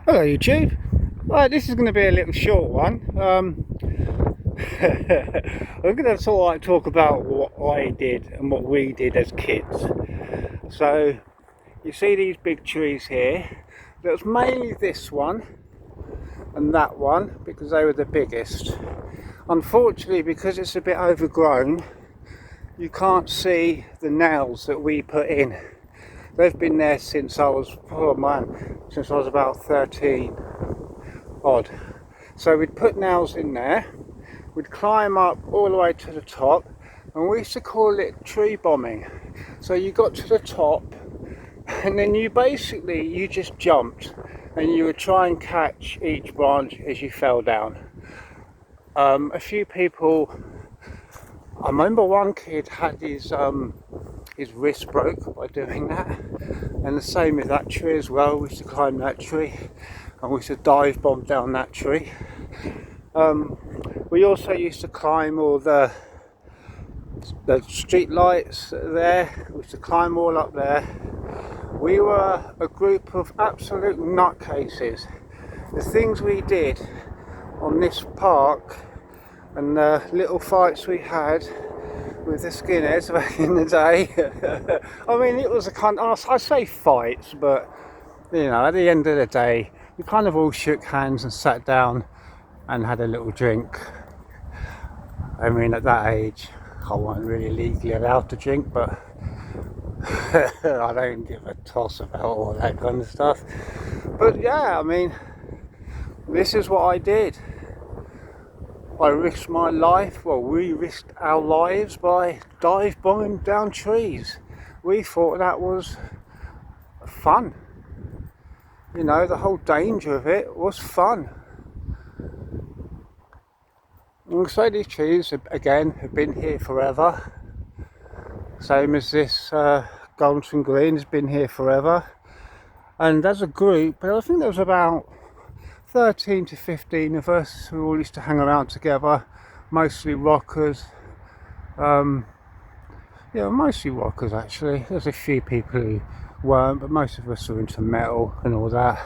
Hello YouTube. Right, this is going to be a little short one. I'm going to sort of talk about what I did and what we did as kids. So you see these big trees here. There was mainly this one and that one because they were the biggest. Unfortunately, because it's a bit overgrown, you can't see the nails that we put in. They've been there since I was, since I was about 13 odd. So we'd put nails in there, we'd climb up all the way to the top, and we used to call it tree bombing. So you got to the top and then you just jumped and you would try and catch each branch as you fell down. A few people, I remember one kid had his wrist broke by doing that, and the same with that tree as well. We used to climb that tree and we used to dive bomb down that tree. We also used to climb all the street lights there. We used to climb all up there. We were a group of absolute nutcases. The things we did on this park and the little fights we had with the skinheads back in the day. I mean, it was a kind of, I say fights, but you know, at the end of the day, we kind of all shook hands and sat down and had a little drink. I mean, at that age, I wasn't really legally allowed to drink, but I don't give a toss about all that kind of stuff. But yeah, I mean, this is what I did. I risked my life, well, we risked our lives by dive bombing down trees. We thought that was fun. You know, the whole danger of it was fun. And so these trees, again, have been here forever. Same as this Golden Green has been here forever. And as a group, I think there was about 13 to 15 of us who all used to hang around together, mostly rockers. Yeah, mostly rockers actually. There's a few people who weren't, but most of us were into metal and all that.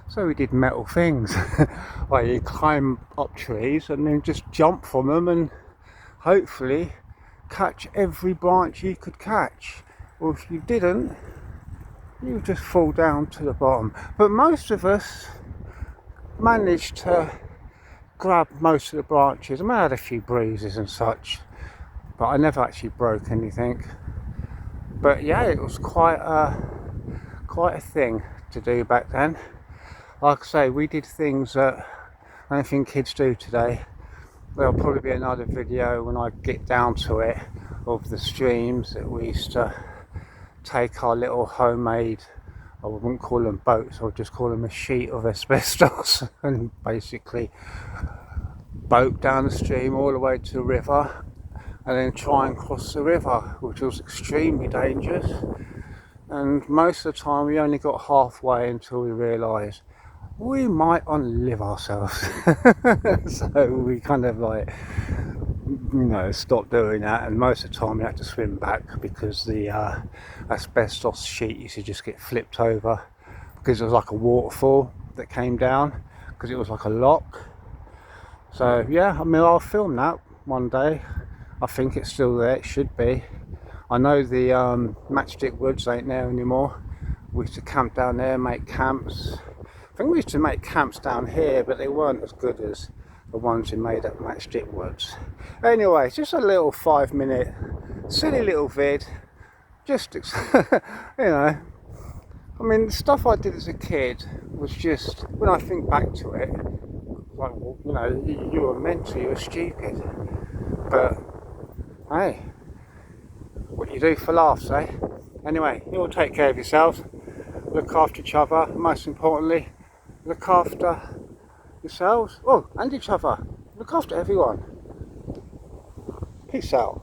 So we did metal things, like you climb up trees and then just jump from them and hopefully catch every branch you could catch. Or if you didn't, you would just fall down to the bottom. But most of us managed to grab most of the branches. I mean, I had a few bruises and such, but I never actually broke anything. But yeah, it was quite a thing to do back then. Like I say, we did things that I don't think kids do today. There'll probably be another video when I get down to it of the streams that we used to take our little homemade, I wouldn't call them boats, I would just call them a sheet of asbestos and basically boat down the stream all the way to the river and then try and cross the river, which was extremely dangerous. And most of the time we only got halfway until we realised we might unlive ourselves. So we kind of like, you know, stopped doing that, and most of the time we had to swim back because the asbestos sheet used to just get flipped over because it was like a waterfall that came down because it was like a lock. So yeah, I mean, I'll film that one day. I think it's still there, it should be. I know the Matchstick Woods ain't there anymore. We used to camp down there, make camps. I think we used to make camps down here, but they weren't as good as the ones we made at Matchstick Woods. Anyway, it's just a little 5-minute silly little vid. Just you know, I mean, the stuff I did as a kid was just, when I think back to it, like, well, you know, you were mental, you were stupid, but hey, what you do for laughs, eh? Anyway, you all take care of yourselves, look after each other, most importantly, look after yourselves, oh, and each other. Look after everyone. Peace out.